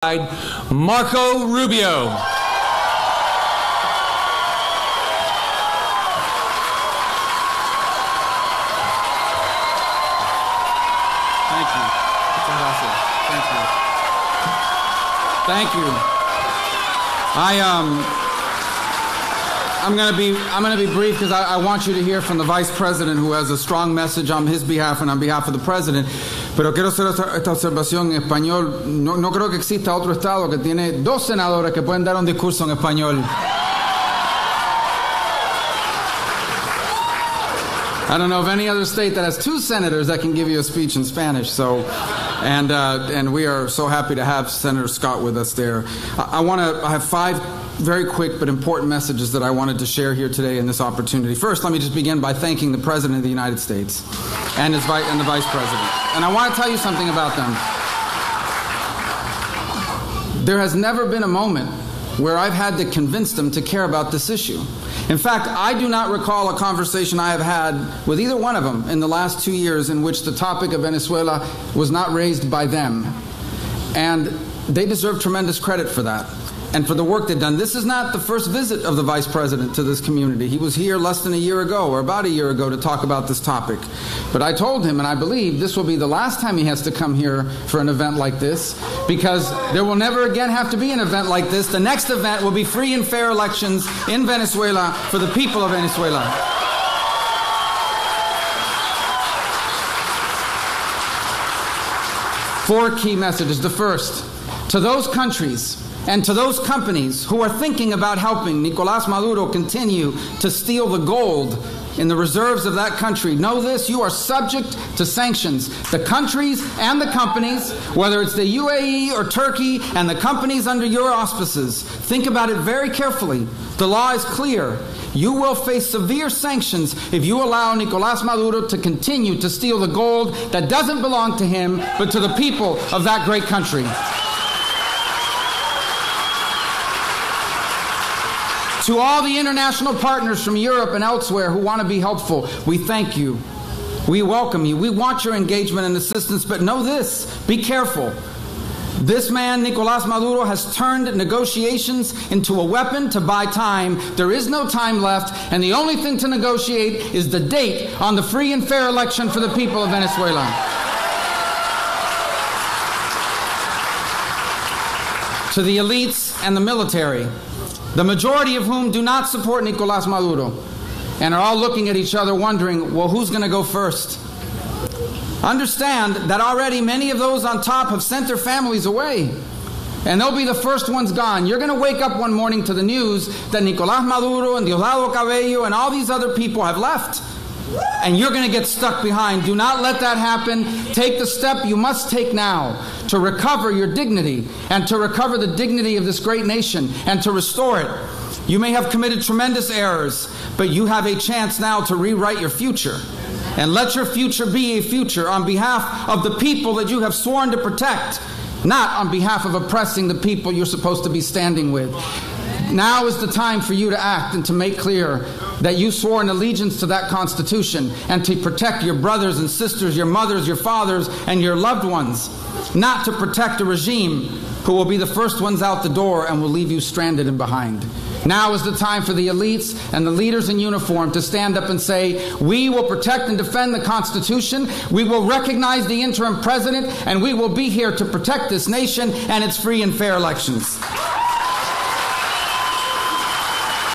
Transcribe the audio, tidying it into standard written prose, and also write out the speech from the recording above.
Marco Rubio. Thank you. Thank you. I'm going to be brief because I want you to hear from the Vice President, who has a strong message on his behalf and on behalf of the President. Pero quiero hacer esta observación en español. No creo que exista otro estado que tiene dos senadores que pueden dar un discurso en español. I don't know of any other state that has two senators that can give you a speech in Spanish. So, and we are so happy to have Senator Scott with us there. I have five very quick but important messages that I wanted to share here today in this opportunity. First, let me just begin by thanking the President of the United States and the Vice President. And I want to tell you something about them. There has never been a moment where I've had to convince them to care about this issue. In fact, I do not recall a conversation I have had with either one of them in the last 2 years in which the topic of Venezuela was not raised by them. And they deserve tremendous credit for that and for the work they've done. This is not the first visit of the Vice President to this community. He was here less than a year ago, or about a year ago, to talk about this topic. But I told him, and I believe this will be the last time he has to come here for an event like this, because there will never again have to be an event like this. The next event will be free and fair elections in Venezuela for the people of Venezuela. Four key messages. The first, to those countries and to those companies who are thinking about helping Nicolás Maduro continue to steal the gold in the reserves of that country, know this: you are subject to sanctions. The countries and the companies, whether it's the UAE or Turkey and the companies under your auspices, think about it very carefully. The law is clear. You will face severe sanctions if you allow Nicolás Maduro to continue to steal the gold that doesn't belong to him, but to the people of that great country. To all the international partners from Europe and elsewhere who want to be helpful, we thank you. We welcome you. We want your engagement and assistance, but know this: be careful. This man, Nicolás Maduro, has turned negotiations into a weapon to buy time. There is no time left, and the only thing to negotiate is the date on the free and fair election for the people of Venezuela. To the elites and the military, the majority of whom do not support Nicolás Maduro, and are all looking at each other wondering, well, who's going to go first? Understand that already many of those on top have sent their families away, and they'll be the first ones gone. You're going to wake up one morning to the news that Nicolás Maduro and Diosdado Cabello and all these other people have left, and you're going to get stuck behind. Do not let that happen. Take the step you must take now to recover your dignity and to recover the dignity of this great nation and to restore it. You may have committed tremendous errors, but you have a chance now to rewrite your future. And let your future be a future on behalf of the people that you have sworn to protect, not on behalf of oppressing the people you're supposed to be standing with. Now is the time for you to act and to make clear that you swore an allegiance to that Constitution and to protect your brothers and sisters, your mothers, your fathers, and your loved ones, not to protect a regime who will be the first ones out the door and will leave you stranded and behind. Now is the time for the elites and the leaders in uniform to stand up and say, we will protect and defend the Constitution, we will recognize the interim president, and we will be here to protect this nation and its free and fair elections.